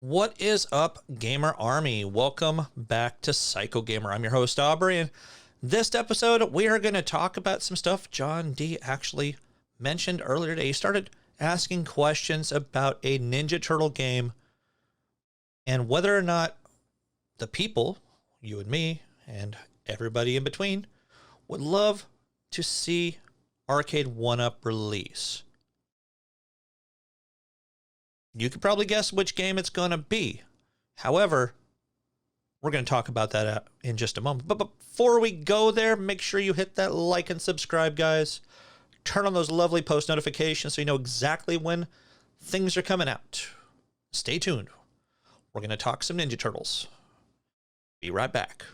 What is up, Gamer Army? Welcome back to Psycho Gamer. I'm your host, Aubrey, and this episode, we are going to talk about some stuff John D actually mentioned earlier today. He started asking questions about a Ninja Turtle game and whether or not the people, you and me, and everybody in between, would love to see Arcade1up release. You could probably guess which game it's going to be. However, we're going to talk about that in just a moment. But before we go there, make sure you hit that like and subscribe, guys. Turn on those lovely post notifications so you know exactly when things are coming out. Stay tuned. We're going to talk some Ninja Turtles. Be right back.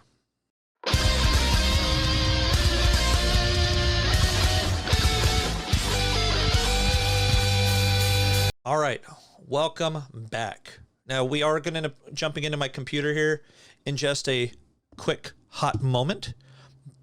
All right. Welcome back. Now, we are going to jumping into my computer here in just a quick hot moment,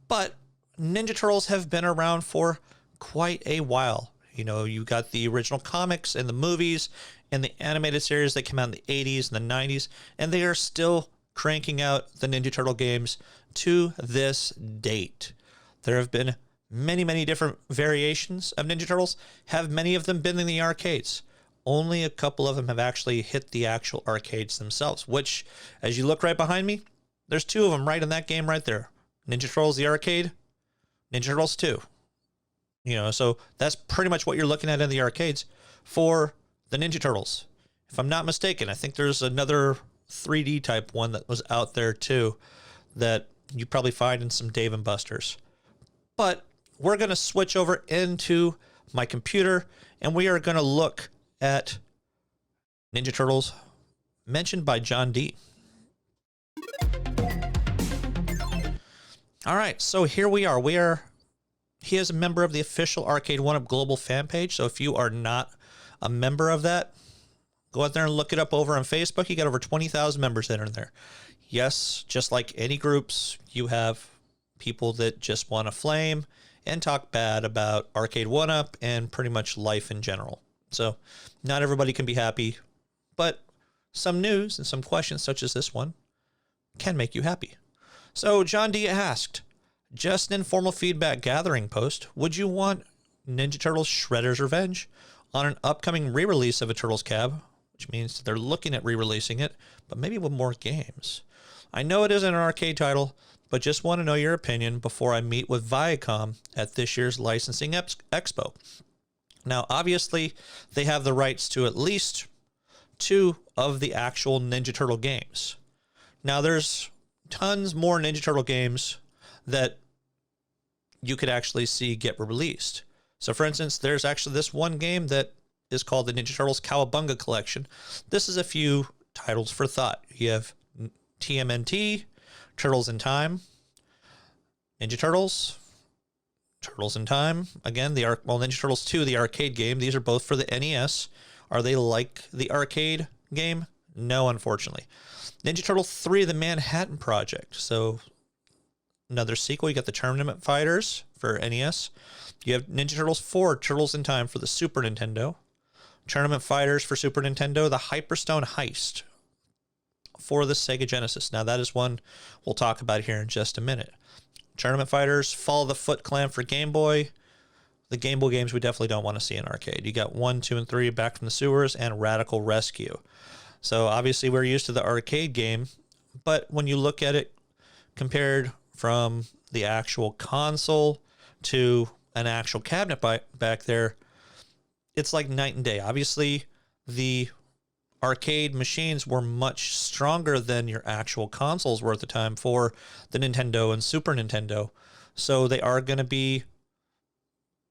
but Ninja Turtles have been around for quite a while. You know, you got the original comics and the movies and the animated series that came out in the 80s and the 90s, and they are still cranking out the Ninja Turtle games to this date. There have been many different variations of Ninja Turtles. Have many of them been in the arcades? Only a couple of them have actually hit the actual arcades themselves, which, as you look right behind me, there's two of them right in that game right there. Ninja Turtles, the arcade, Ninja Turtles 2. You know, so that's pretty much what you're looking at in the arcades for the Ninja Turtles. If I'm not mistaken, I think there's another 3D type one that was out there too that you probably find in some Dave & Buster's. But we're going to switch over into my computer and we are going to look at Ninja Turtles mentioned by John D. All right, so here we are. He is a member of the official Arcade1up global fan page. So if you are not a member of that, go out there and look it up over on Facebook. You got over 20,000 members in there. Yes, just like any groups, you have people that just want to flame and talk bad about Arcade1up and pretty much life in general. So not everybody can be happy, but some news and some questions such as this one can make you happy. So John D asked, just an informal feedback gathering post, would you want Ninja Turtles Shredder's Revenge on an upcoming re-release of a Turtles cab, which means they're looking at re-releasing it, but maybe with more games. I know it isn't an arcade title, but just want to know your opinion before I meet with Viacom at this year's licensing expo. Now, obviously, they have the rights to at least 2 of the actual Ninja Turtle games. Now, there's tons more Ninja Turtle games that you could actually see get released. So, for instance, there's actually this one game that is called the Ninja Turtles Cowabunga Collection. This is a few titles for thought. You have TMNT, Turtles in Time, Ninja Turtles, Turtles in Time. Again, Ninja Turtles 2, the arcade game. These are both for the NES. Are they like the arcade game? No, unfortunately. Ninja Turtle 3, the Manhattan Project. So another sequel. You got the Tournament Fighters for NES. You have Ninja Turtles 4, Turtles in Time for the Super Nintendo. Tournament Fighters for Super Nintendo. The Hyperstone Heist for the Sega Genesis. Now that is one we'll talk about here in just a minute. Tournament Fighters, Follow the Foot Clan for Game Boy. The Game Boy games we definitely don't want to see in arcade. You got 1, 2, and 3, Back from the Sewers, and Radical Rescue. So obviously we're used to the arcade game, but when you look at it compared from the actual console to an actual cabinet back there, it's like night and day. Obviously, the arcade machines were much stronger than your actual consoles were at the time for the Nintendo and Super Nintendo. So they are going to be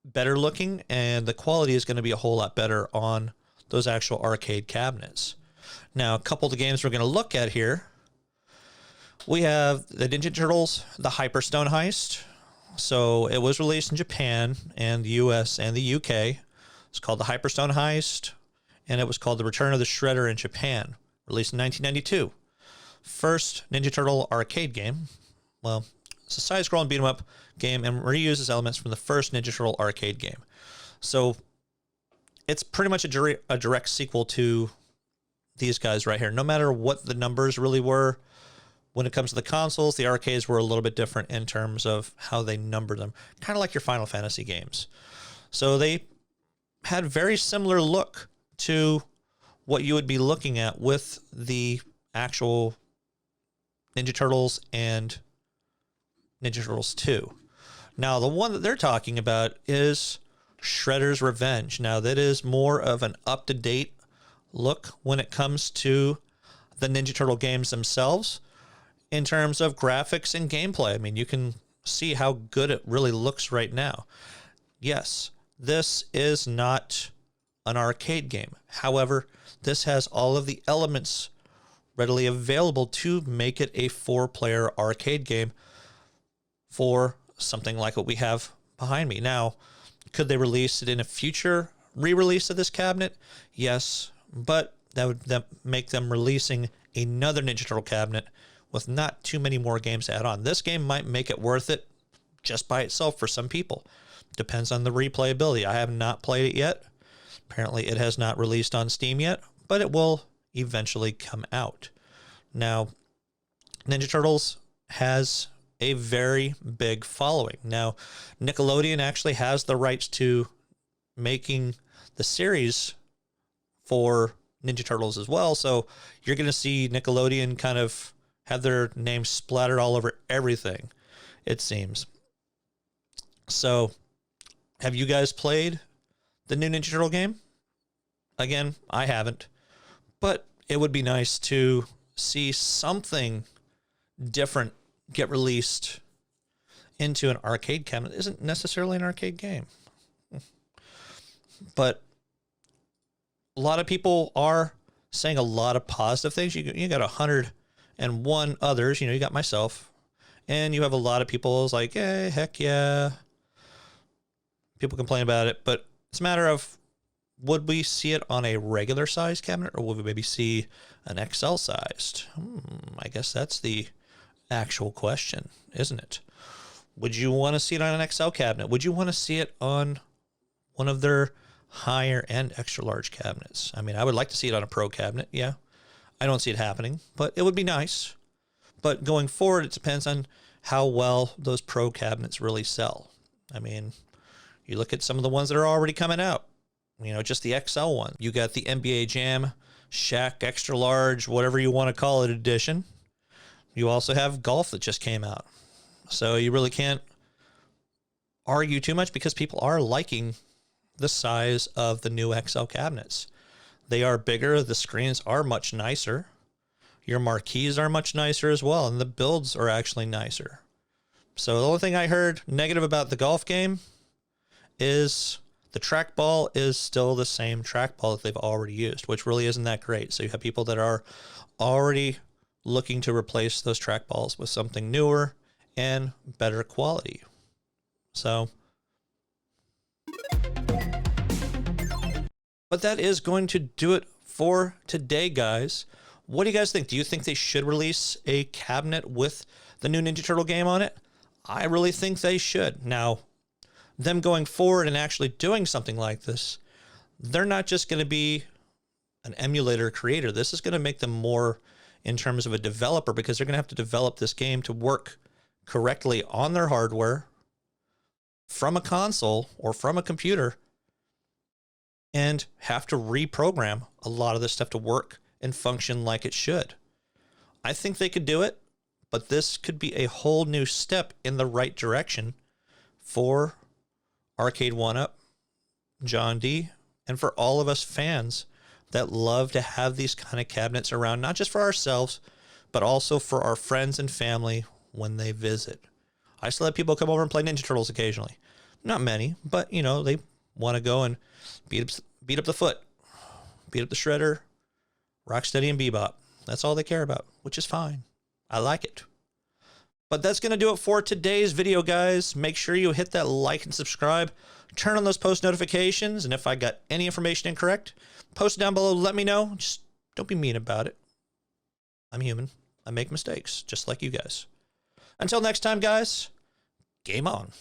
better looking and the quality is going to be a whole lot better on those actual arcade cabinets. Now, a couple of the games we're going to look at here. We have the Ninja Turtles, the Hyperstone Heist. So it was released in Japan and the US and the UK. It's called the Hyperstone Heist. And it was called The Return of the Shredder in Japan, released in 1992. First Ninja Turtle arcade game. Well, it's a side-scrolling beat-em-up game and reuses elements from the first Ninja Turtle arcade game. So it's pretty much a direct sequel to these guys right here. No matter what the numbers really were, when it comes to the consoles, the arcades were a little bit different in terms of how they numbered them. Kind of like your Final Fantasy games. So they had very similar look to what you would be looking at with the actual Ninja Turtles and Ninja Turtles 2. Now, the one that they're talking about is Shredder's Revenge. Now, that is more of an up-to-date look when it comes to the Ninja Turtle games themselves in terms of graphics and gameplay. I mean, you can see how good it really looks right now. Yes, this is not an arcade game. However, this has all of the elements readily available to make it a 4-player arcade game for something like what we have behind me. Now, could they release it in a future re-release of this cabinet? Yes, but that would make them releasing another Ninja Turtle cabinet with not too many more games to add on. This game might make it worth it just by itself for some people. Depends on the replayability. I have not played it yet. Apparently it has not released on Steam yet, but it will eventually come out. Now, Ninja Turtles has a very big following. Now, Nickelodeon actually has the rights to making the series for Ninja Turtles as well. So you're going to see Nickelodeon kind of have their name splattered all over everything, it seems. So have you guys played the new Ninja Turtle game? Again, I haven't, but it would be nice to see something different get released into an arcade cabinet. It isn't necessarily an arcade game, but a lot of people are saying a lot of positive things. You got 101 others, you got myself, and you have a lot of people who's like, hey, heck yeah. People complain about it, but it's a matter of, would we see it on a regular size cabinet, or would we maybe see an XL sized? I guess that's the actual question, isn't it? Would you want to see it on an XL cabinet? Would you want to see it on one of their higher end extra large cabinets? I mean, I would like to see it on a pro cabinet. Yeah, I don't see it happening, but it would be nice. But going forward, it depends on how well those pro cabinets really sell. I mean, you look at some of the ones that are already coming out, just the XL one. You got the NBA Jam, Shaq Extra Large, whatever you want to call it, edition. You also have Golf that just came out. So you really can't argue too much because people are liking the size of the new XL cabinets. They are bigger. The screens are much nicer. Your marquees are much nicer as well. And the builds are actually nicer. So the only thing I heard negative about the golf game is the trackball is still the same trackball that they've already used, which really isn't that great. So you have people that are already looking to replace those trackballs with something newer and better quality. So, but that is going to do it for today, guys. What do you guys think? Do you think they should release a cabinet with the new Ninja Turtle game on it? I really think they should. Now, them going forward and actually doing something like this, they're not just going to be an emulator creator. This is going to make them more in terms of a developer, because they're going to have to develop this game to work correctly on their hardware from a console or from a computer, and have to reprogram a lot of this stuff to work and function like it should. I think they could do it, but this could be a whole new step in the right direction for Arcade1up, John D, and for all of us fans that love to have these kind of cabinets around, not just for ourselves, but also for our friends and family when they visit. I still have people come over and play Ninja Turtles occasionally. Not many, but, they want to go and beat up the Foot, beat up the Shredder, Rocksteady, and Bebop. That's all they care about, which is fine. I like it. But that's going to do it for today's video, guys. Make sure you hit that like and subscribe. Turn on those post notifications. And if I got any information incorrect, post it down below. Let me know. Just don't be mean about it. I'm human. I make mistakes, just like you guys. Until next time, guys, game on.